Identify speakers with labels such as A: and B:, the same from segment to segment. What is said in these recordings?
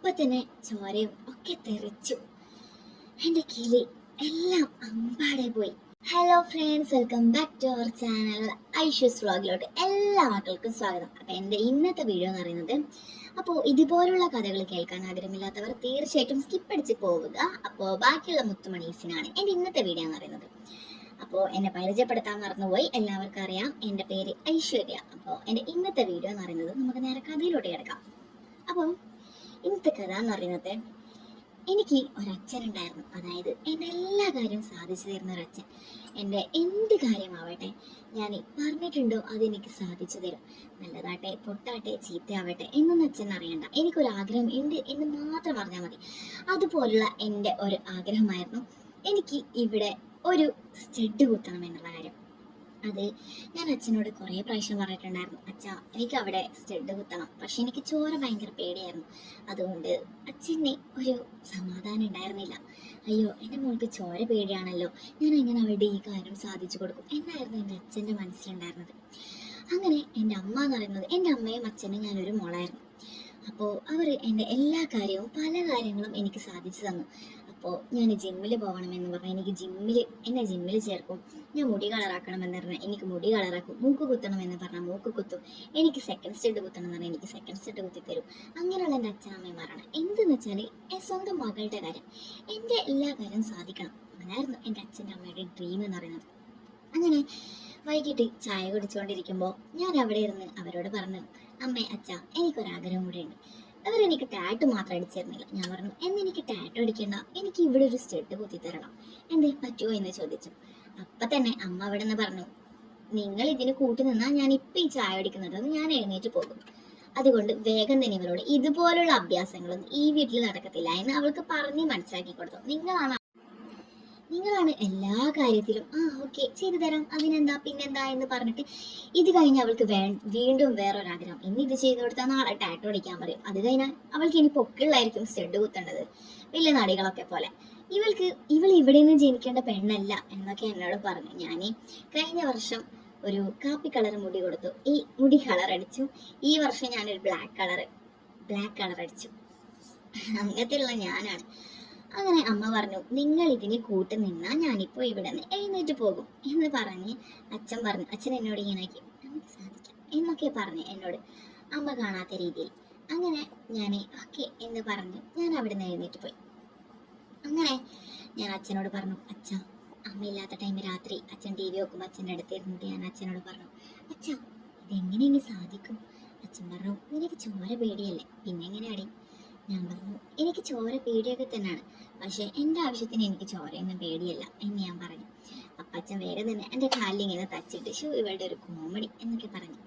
A: അപ്പൊ തന്നെ ചോരയും ഒക്കെ തെറിച്ചു. എൻ്റെ കിളി എല്ലാം അമ്പാടെ പോയി. Hello friends, welcome back to our channel Aishu's വ്ളോഗിലോട്ട് എല്ലാ മക്കൾക്കും സ്വാഗതം. അപ്പോൾ എൻ്റെ ഇന്നത്തെ വീഡിയോ എന്ന് പറയുന്നത്, അപ്പോൾ ഇതുപോലുള്ള കഥകൾ കേൾക്കാൻ ആഗ്രഹമില്ലാത്തവർ തീർച്ചയായിട്ടും സ്കിപ്പ് അടിച്ച് പോവുക. അപ്പോൾ ബാക്കിയുള്ള മുത്തുമണീസിനാണ് എൻ്റെ ഇന്നത്തെ വീഡിയോ എന്ന് പറയുന്നത്. അപ്പോൾ എന്നെ പരിചയപ്പെടുത്താൻ മറന്നുപോയി. എല്ലാവർക്കും അറിയാം, എൻ്റെ പേര് ഐശ്വര്യ. അപ്പോൾ എൻ്റെ ഇന്നത്തെ വീഡിയോ എന്ന് പറയുന്നത് നമുക്ക് നേരെ കഥയിലോട്ട് കിടക്കാം. അപ്പോൾ ഇന്നത്തെ കഥ എന്ന് പറയുന്നത്, എനിക്ക് ഒരച്ഛനുണ്ടായിരുന്നു. അതായത് എൻ്റെ എല്ലാ കാര്യവും സാധിച്ചു തരുന്ന ഒരച്ഛൻ. എൻ്റെ എന്ത് കാര്യമാവട്ടെ ഞാൻ പറഞ്ഞിട്ടുണ്ടോ അതെനിക്ക് സാധിച്ചു തരും. നല്ലതാട്ടെ, പൊട്ടാട്ടെ, ചീത്തയാവട്ടെ എന്നൊന്നും അച്ഛൻ അറിയണ്ട. എനിക്കൊരാഗ്രഹം ഉണ്ട് എന്ന് മാത്രം പറഞ്ഞാൽ മതി. അതുപോലുള്ള എൻ്റെ ഒരു ആഗ്രഹമായിരുന്നു എനിക്ക് ഇവിടെ ഒരു സ്റ്റഡ് കുത്തണം എന്നുള്ള കാര്യം. അത് ഞാൻ അച്ഛനോട് കുറേ പ്രാവശ്യം പറഞ്ഞിട്ടുണ്ടായിരുന്നു. അച്ഛാ, എനിക്ക് അവിടെ സ്റ്റഡ് കുത്തണം. പക്ഷെ എനിക്ക് ചോര ഭയങ്കര പേടിയായിരുന്നു. അതുകൊണ്ട് അച്ഛന് ഒരു സമാധാനം ഉണ്ടായിരുന്നില്ല. അയ്യോ, എൻ്റെ മോൾക്ക് ചോര പേടിയാണല്ലോ, ഞാൻ എങ്ങനെ അവരുടെ ഈ കാര്യം സാധിച്ചു കൊടുക്കും എന്നായിരുന്നു എൻ്റെ അച്ഛൻ്റെ മനസ്സിലുണ്ടായിരുന്നത്. അങ്ങനെ എൻ്റെ അമ്മ എന്ന് പറയുന്നത്, എൻ്റെ അമ്മയും അച്ഛനും ഞാനൊരു മോളായിരുന്നു. അപ്പോൾ അവർ എൻ്റെ എല്ലാ കാര്യവും പല കാര്യങ്ങളും എനിക്ക് സാധിച്ചു തന്നു. അപ്പോൾ ഞാൻ ജിമ്മിൽ പോകണമെന്ന് പറഞ്ഞാൽ എന്നെ ജിമ്മിൽ ചേർക്കും. ഞാൻ മുടി കളറാക്കണമെന്ന് പറഞ്ഞാൽ എനിക്ക് മുടി കളറാക്കും. മൂക്ക് കുത്തണമെന്ന് പറഞ്ഞാൽ മൂക്ക് കുത്തും. എനിക്ക് സെക്കൻഡ് സ്റ്റഡ് കുത്തണം എന്ന് പറഞ്ഞാൽ എനിക്ക് സെക്കൻഡ് സ്റ്റഡ് കുത്തിത്തരും. അങ്ങനെയുള്ള എൻ്റെ അച്ഛനമ്മമാരാണ്. എന്തെന്ന് വെച്ചാൽ സ്വന്തം മകളുടെ കാര്യം, എൻ്റെ എല്ലാ കാര്യവും സാധിക്കണം. അതായിരുന്നു എൻ്റെ അച്ഛൻ്റെ അമ്മയുടെ ഡ്രീം എന്ന് പറയുന്നത്. അങ്ങനെ വൈകിട്ട് ചായ കുടിച്ചുകൊണ്ടിരിക്കുമ്പോൾ ഞാൻ അവിടെ ഇരുന്ന് അവരോട് പറഞ്ഞു, അമ്മേ, അച്ഛാ, എനിക്കൊരാഗ്രഹം കൂടെ ഉണ്ട്. അവരെനിക്ക് ടാറ്റു മാത്രം അടിച്ചു തരുന്നില്ല. ഞാൻ പറഞ്ഞു, എന്നെനിക്ക് ടാറ്റു അടിക്കേണ്ട, എനിക്ക് ഇവിടെ ഒരു സ്റ്റഡ് കുത്തിത്തരണം, എന്തേ പറ്റുമോ എന്ന് ചോദിച്ചു. അപ്പം തന്നെ അമ്മ അവിടെ നിന്ന് പറഞ്ഞു, നിങ്ങൾ ഇതിന് കൂട്ടി നിന്നാൽ ഞാൻ ഇപ്പം ഈ ചായ അടിക്കുന്നുണ്ടെന്ന് ഞാൻ എഴുന്നേറ്റ് പോകും. അതുകൊണ്ട് വേഗം തന്നെ ഇവരോട് ഇതുപോലുള്ള അഭ്യാസങ്ങളൊന്നും ഈ വീട്ടിൽ നടക്കത്തില്ല എന്ന് അവൾക്ക് പറഞ്ഞ് മനസ്സിലാക്കി കൊടുത്തു. നിങ്ങളാണ് എല്ലാ കാര്യത്തിലും ഓക്കെ ചെയ്തു തരാം, അതിനെന്താ പിന്നെന്താ എന്ന് പറഞ്ഞിട്ട് ഇത് കഴിഞ്ഞ് അവൾക്ക് വീണ്ടും വേറൊരാഗ്രഹം. ഇന്ന് ഇത് ചെയ്തു കൊടുത്താൽ നാളെ ടാറ്റു അടിക്കാൻ പറയും. അത് കഴിഞ്ഞാൽ അവൾക്ക് ഇനി പൊക്കിളായിരിക്കും സ്റ്റഡ് കുത്തേണ്ടത്, വലിയ നടികളൊക്കെ പോലെ. ഇവൾ ഇവിടെ നിന്ന് ജനിക്കേണ്ട പെണ്ണല്ല എന്നൊക്കെ എന്നോട് പറഞ്ഞു. ഞാൻ കഴിഞ്ഞ വർഷം ഒരു കാപ്പി കളർ മുടി കൊടുത്തു, ഈ മുടി കളർ അടിച്ചു. ഈ വർഷം ഞാനൊരു ബ്ലാക്ക് കളർ അടിച്ചു. അങ്ങനത്തെയുള്ള ഞാനാണ്. അങ്ങനെ അമ്മ പറഞ്ഞു, നിങ്ങൾ ഇതിന് കൂട്ട് നിന്നാൽ ഞാനിപ്പോൾ ഇവിടെ നിന്ന് എഴുന്നേറ്റ് പോകും എന്ന് പറഞ്ഞ് അച്ഛൻ എന്നോട് ഇങ്ങനെ നമുക്ക് സാധിക്കാം എന്നൊക്കെ പറഞ്ഞ് എന്നോട് അമ്മ കാണാത്ത രീതിയിൽ. അങ്ങനെ ഞാൻ ഓക്കെ എന്ന് പറഞ്ഞു ഞാൻ അവിടെ നിന്ന് എഴുന്നേറ്റ് പോയി. അങ്ങനെ ഞാൻ അച്ഛനോട് പറഞ്ഞു, അച്ഛാ, അമ്മയില്ലാത്ത ടൈം രാത്രി അച്ഛൻ TV നോക്കുമ്പോൾ അച്ഛൻ്റെ അടുത്ത് ഇരുന്നിട്ട് ഞാൻ അച്ഛനോട് പറഞ്ഞു, അച്ഛാ, ഇതെങ്ങനെ ഇനി സാധിക്കും? അച്ഛൻ പറഞ്ഞു, നിനക്ക് ചോര പേടിയല്ലേ, പിന്നെ എങ്ങനെയാടി? ഞാൻ പറഞ്ഞു, എനിക്ക് ചോര പേടിയൊക്കെ തന്നെയാണ്, പക്ഷെ എൻ്റെ ആവശ്യത്തിന് എനിക്ക് ചോരയൊന്നും പേടിയല്ല എന്ന് ഞാൻ പറഞ്ഞു. അപ്പം അച്ഛൻ വേഗം തന്നെ എൻ്റെ കാലിൽ ഇങ്ങനെ തച്ചിട്ട്, ഇവളുടെ ഒരു കോമഡി എന്നൊക്കെ പറഞ്ഞു.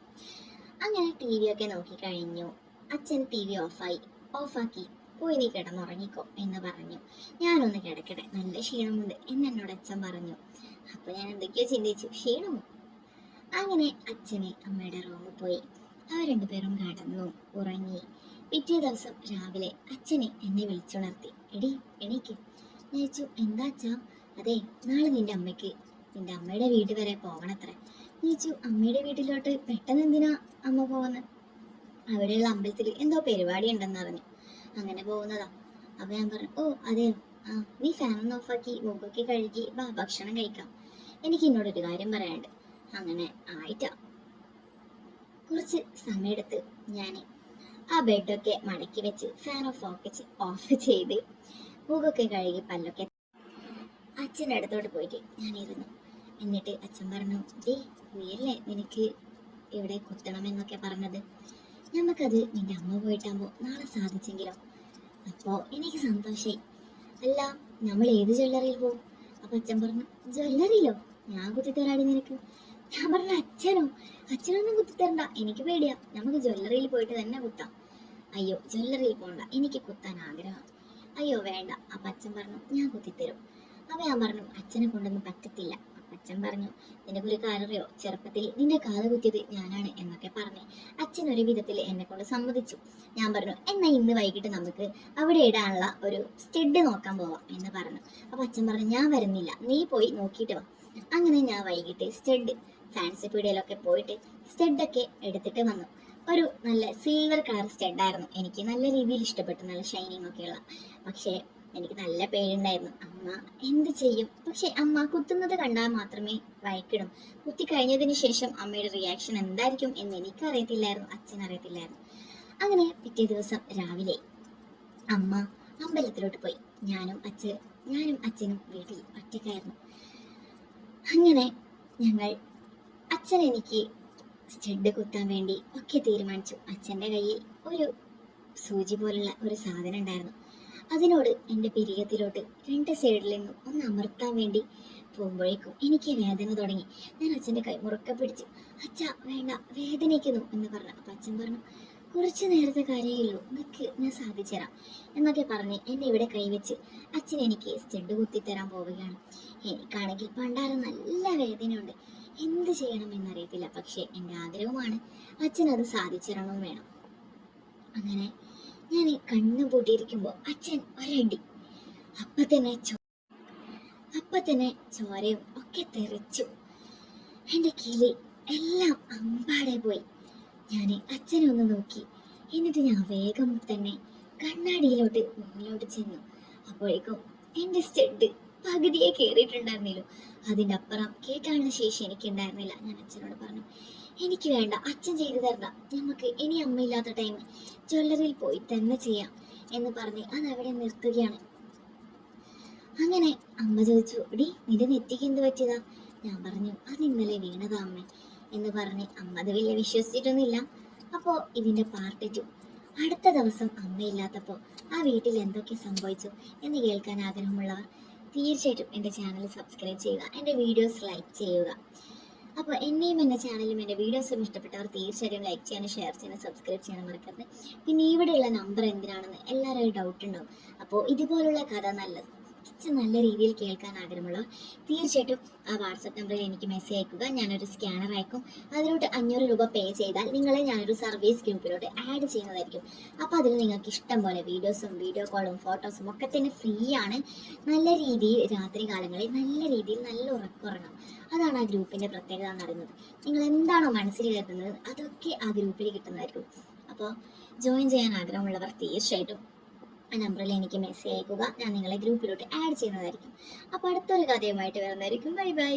A: അങ്ങനെ TV ഒക്കെ നോക്കിക്കഴിഞ്ഞു. അച്ഛൻ TV ഓഫാക്കി പോയി നീ കിടന്നുറങ്ങിക്കോ എന്ന് പറഞ്ഞു. ഞാനൊന്ന് കിടക്കട്ടെ, നല്ല ക്ഷീണമുണ്ട് എന്ന് എന്നോട് അച്ഛൻ പറഞ്ഞു. അപ്പോൾ ഞാൻ എന്തൊക്കെയോ ചിന്തിച്ചു, ക്ഷീണമോ? അങ്ങനെ അച്ഛന് അമ്മയുടെ റൂമിൽ പോയി. അവർ രണ്ടുപേരും കിടന്നു ഉറങ്ങി. പിറ്റേ ദിവസം രാവിലെ അച്ഛനെ എന്നെ വിളിച്ചുണർത്തി, എടി എണീക്ക്. ഞാൻ ചോദിച്ചു, എന്താ അച്ഛാ? അതെ, നാളെ നിന്റെ അമ്മയുടെ വീട് വരെ പോകണത്രേ. ഞാൻ ചോദിച്ചു, അമ്മയുടെ വീട്ടിലോട്ട് പെട്ടെന്ന് എന്തിനാ അമ്മ പോകുന്നത്? അവിടെയുള്ള അമ്പലത്തിൽ എന്തോ പരിപാടി ഉണ്ടെന്ന് അറിഞ്ഞു, അങ്ങനെ പോകുന്നതാ. അപ്പൊ ഞാൻ പറഞ്ഞു, ഓ അതെയോ, നീ ഫാനൊന്ന് ഓഫാക്കി മുഖമൊക്കെ കഴുകി ഭക്ഷണം കഴിക്കാം, എനിക്ക് എന്നോടൊരു കാര്യം പറയാനുണ്ട്. അങ്ങനെ ആയിട്ടാ കുറച്ച് സമയമെടുത്ത് ഞാൻ ആ ബെഡൊക്കെ മടക്കി വെച്ച് ഫാൻ ഓഫ് ചെയ്ത് മുഖമൊക്കെ കഴുകി പല്ലൊക്കെ അച്ഛൻ്റെ അടുത്തോട്ട് പോയിട്ട് ഞാൻ ഇരുന്നു. എന്നിട്ട് അച്ഛൻ പറഞ്ഞു, നീയല്ലേ നിനക്ക് ഇവിടെ കുത്തണമെന്നൊക്കെ പറഞ്ഞത്, നമുക്കത് നിന്റെ അമ്മ പോയിട്ടാകുമ്പോൾ നാളെ സാധിച്ചെങ്കിലോ? അപ്പോൾ എനിക്ക് സന്തോഷമായി. അല്ല, നമ്മൾ ഏത് ജ്വല്ലറിയിൽ പോകും? അപ്പം അച്ഛൻ പറഞ്ഞു, ജ്വല്ലറിയിലോ? ഞാൻ കുത്തിത്തരാടി നിനക്ക്. ഞാൻ പറഞ്ഞു, അച്ഛനൊന്നും കുത്തിത്തരണ്ട, എനിക്ക് പേടിയാ, നമുക്ക് ജ്വല്ലറിയിൽ പോയിട്ട് തന്നെ കുത്താം. അയ്യോ, ജ്വല്ലറിയിൽ പോകണ്ട, എനിക്ക് കുത്താൻ ആഗ്രഹമാണ്. അയ്യോ വേണ്ട. അപ്പം അച്ഛൻ പറഞ്ഞു, ഞാൻ കുത്തിത്തരും. അപ്പം ഞാൻ പറഞ്ഞു, അച്ഛനെ കൊണ്ടൊന്നും പറ്റത്തില്ല. അപ്പം അച്ഛൻ പറഞ്ഞു, നിനക്കൊരു കാര്യറിയോ, ചെറുപ്പത്തിൽ നിന്റെ കാത് കുത്തിയത് ഞാനാണ് എന്നൊക്കെ പറഞ്ഞ് അച്ഛൻ ഒരു വിധത്തിൽ എന്നെ കൊണ്ട് സമ്മതിച്ചു. ഞാൻ പറഞ്ഞു, എന്നാൽ ഇന്ന് വൈകിട്ട് നമുക്ക് അവിടെ ഇടാനുള്ള ഒരു സ്റ്റഡ് നോക്കാൻ പോവാം എന്ന് പറഞ്ഞു. അപ്പം അച്ഛൻ പറഞ്ഞു, ഞാൻ വരുന്നില്ല, നീ പോയി നോക്കിയിട്ട് വാ. അങ്ങനെ ഞാൻ വൈകിട്ട് ഫാൻസി പീടികയിലൊക്കെ പോയിട്ട് സ്റ്റഡൊക്കെ എടുത്തിട്ട് വന്നു. ഒരു നല്ല സിൽവർ കളർ സ്റ്റഡായിരുന്നു. എനിക്ക് നല്ല രീതിയിൽ ഇഷ്ടപ്പെട്ടു, നല്ല ഷൈനിങ് ഒക്കെയുള്ള. പക്ഷേ എനിക്ക് നല്ല പേടിയുണ്ടായിരുന്നു. അമ്മ എന്ത് ചെയ്യും? പക്ഷെ അമ്മ കുത്തുന്നത് കണ്ടാൽ മാത്രമേ വഴക്കിടും. കുത്തി കഴിഞ്ഞതിന് ശേഷം അമ്മയുടെ റിയാക്ഷൻ എന്തായിരിക്കും എന്ന് എനിക്കറിയത്തില്ലായിരുന്നു, അച്ഛനറിയത്തില്ലായിരുന്നു. അങ്ങനെ പിറ്റേ ദിവസം രാവിലെ അമ്മ അമ്പലത്തിലോട്ട് പോയി. ഞാനും അച്ഛനും വീട്ടിൽ ഒറ്റയ്ക്കായിരുന്നു. അങ്ങനെ ഞങ്ങൾ അച്ഛൻ എനിക്ക് സ്റ്റഡ് കുത്താൻ വേണ്ടി ഒക്കെ തീരുമാനിച്ചു. അച്ഛൻ്റെ കയ്യിൽ ഒരു സൂചി പോലുള്ള ഒരു സാധനം ഉണ്ടായിരുന്നു. അതിനോട് എൻ്റെ പിരികത്തിലോട്ട് രണ്ട് സൈഡിൽ നിന്നും ഒന്ന് അമർത്താൻ വേണ്ടി പോകുമ്പോഴേക്കും എനിക്ക് വേദന തുടങ്ങി. ഞാൻ അച്ഛൻ്റെ കൈ മുറുക്കെ പിടിച്ചു. അച്ഛ വേണ്ട, വേദനിക്കുന്നു എന്ന് പറഞ്ഞു. അപ്പം അച്ഛൻ പറഞ്ഞു, കുറച്ച് നേരത്തെ കാര്യമുള്ളൂ, നിൽക്ക്, ഞാൻ സാധിച്ചുതരാം എന്നൊക്കെ പറഞ്ഞ് എന്നെ ഇവിടെ കൈവച്ച് അച്ഛൻ എനിക്ക് സ്റ്റഡ് കുത്തിത്തരാൻ പോവുകയാണ്. എനിക്കാണെങ്കിൽ പണ്ടാരം നല്ല വേദനയുണ്ട്, എന്ത് ചെയ്യണമെന്നറിയത്തില്ല. പക്ഷേ എൻ്റെ ആഗ്രഹമാണ്, അച്ഛൻ അത് സാധിച്ചിടണം വേണം. അങ്ങനെ ഞാൻ കണ്ണു പൂട്ടിയിരിക്കുമ്പോൾ അച്ഛൻ ഒരടി. അപ്പൊ തന്നെ ചോരയും ഒക്കെ തെറിച്ചു. എൻ്റെ കിളി എല്ലാം അമ്പാടെ പോയി. ഞാൻ അച്ഛനെ ഒന്ന് നോക്കി. എന്നിട്ട് ഞാൻ വേഗം തന്നെ കണ്ണാടിയിലോട്ട് മുന്നിലോട്ട് ചെന്നു. അപ്പോഴേക്കും എൻ്റെ സ്റ്റഡ് പകുതിയെ കയറിയിട്ടുണ്ടായിരുന്നില്ലോ. അതിൻ്റെ അപ്പുറം കേൾക്കാനുള്ള ശേഷി എനിക്കുണ്ടായിരുന്നില്ല. ഞാൻ അച്ഛനോട് പറഞ്ഞു, എനിക്ക് വേണ്ട, അച്ഛൻ ചെയ്തു തരണം, നമുക്ക് ഇനി അമ്മയില്ലാത്ത ടൈം ജ്വല്ലറിയിൽ പോയി തന്നെ ചെയ്യാം എന്ന് പറഞ്ഞ് അതവിടെ നിർത്തുകയാണ്. അങ്ങനെ അമ്മ ചോദിച്ചു, ഡി നിന്റെ നെറ്റിക്ക് എന്ത് പറ്റിയതാ? ഞാൻ പറഞ്ഞു, അത് ഇന്നലെ വീണതാ അമ്മ എന്ന് പറഞ്ഞ് അമ്മ അത് വലിയ വിശ്വസിച്ചിട്ടൊന്നുമില്ല. അപ്പോൾ ഇതിൻ്റെ പാർട്ട് 2 അടുത്ത ദിവസം അമ്മയില്ലാത്തപ്പോൾ ആ വീട്ടിൽ എന്തൊക്കെ സംഭവിച്ചു എന്ന് കേൾക്കാൻ ആഗ്രഹമുള്ളവർ തീർച്ചയായിട്ടും എൻ്റെ ചാനൽ സബ്സ്ക്രൈബ് ചെയ്യുക, എൻ്റെ വീഡിയോസ് ലൈക്ക് ചെയ്യുക. അപ്പോൾ എന്നെയും എൻ്റെ ചാനലും എൻ്റെ വീഡിയോസും ഇഷ്ടപ്പെട്ടവർ തീർച്ചയായിട്ടും ലൈക്ക് ചെയ്യാനും ഷെയർ ചെയ്യാനും സബ്സ്ക്രൈബ് ചെയ്യാനും മറക്കരുത്. പിന്നെ ഇവിടെയുള്ള നമ്പർ എന്തിനാണെന്ന് എല്ലാവരും ഡൗട്ട് ഉണ്ടാവും. അപ്പോൾ ഇതുപോലുള്ള കഥ നല്ല രീതിയിൽ കേൾക്കാൻ ആഗ്രഹമുള്ളവർ തീർച്ചയായിട്ടും ആ വാട്സപ്പ് നമ്പറിൽ എനിക്ക് മെസ്സേജ് അയക്കുക. ഞാനൊരു സ്കാനർ അയക്കും. അതിലോട്ട് 500 രൂപ പേ ചെയ്താൽ നിങ്ങളെ ഞാനൊരു സർവീസ് ഗ്രൂപ്പിലോട്ട് ആഡ് ചെയ്യുന്നതായിരിക്കും. അപ്പോൾ അതിൽ നിങ്ങൾക്ക് ഇഷ്ടം പോലെ വീഡിയോസും വീഡിയോ കോളും ഫോട്ടോസും ഒക്കെ തന്നെ ഫ്രീ ആണ്. നല്ല രീതിയിൽ രാത്രി കാലങ്ങളിൽ നല്ല രീതിയിൽ നല്ല ഉറക്കുറങ്ങാം. അതാണ് ആ ഗ്രൂപ്പിൻ്റെ പ്രത്യേകത എന്ന് പറയുന്നത്. നിങ്ങൾ എന്താണോ മനസ്സിൽ കരുതുന്നത് അതൊക്കെ ആ ഗ്രൂപ്പിൽ കിട്ടുന്നതായിരിക്കും. അപ്പോൾ ജോയിൻ ചെയ്യാൻ ആഗ്രഹമുള്ളവർ തീർച്ചയായിട്ടും ആ നമ്പറിൽ എനിക്ക് മെസ്സേജ് അയക്കുക. ഞാൻ നിങ്ങളെ ഗ്രൂപ്പിലോട്ട് ആഡ് ചെയ്യുന്നതായിരിക്കും. അപ്പോൾ അടുത്തൊരു കഥയുമായിട്ട് വരുന്നതായിരിക്കും. Bye bye.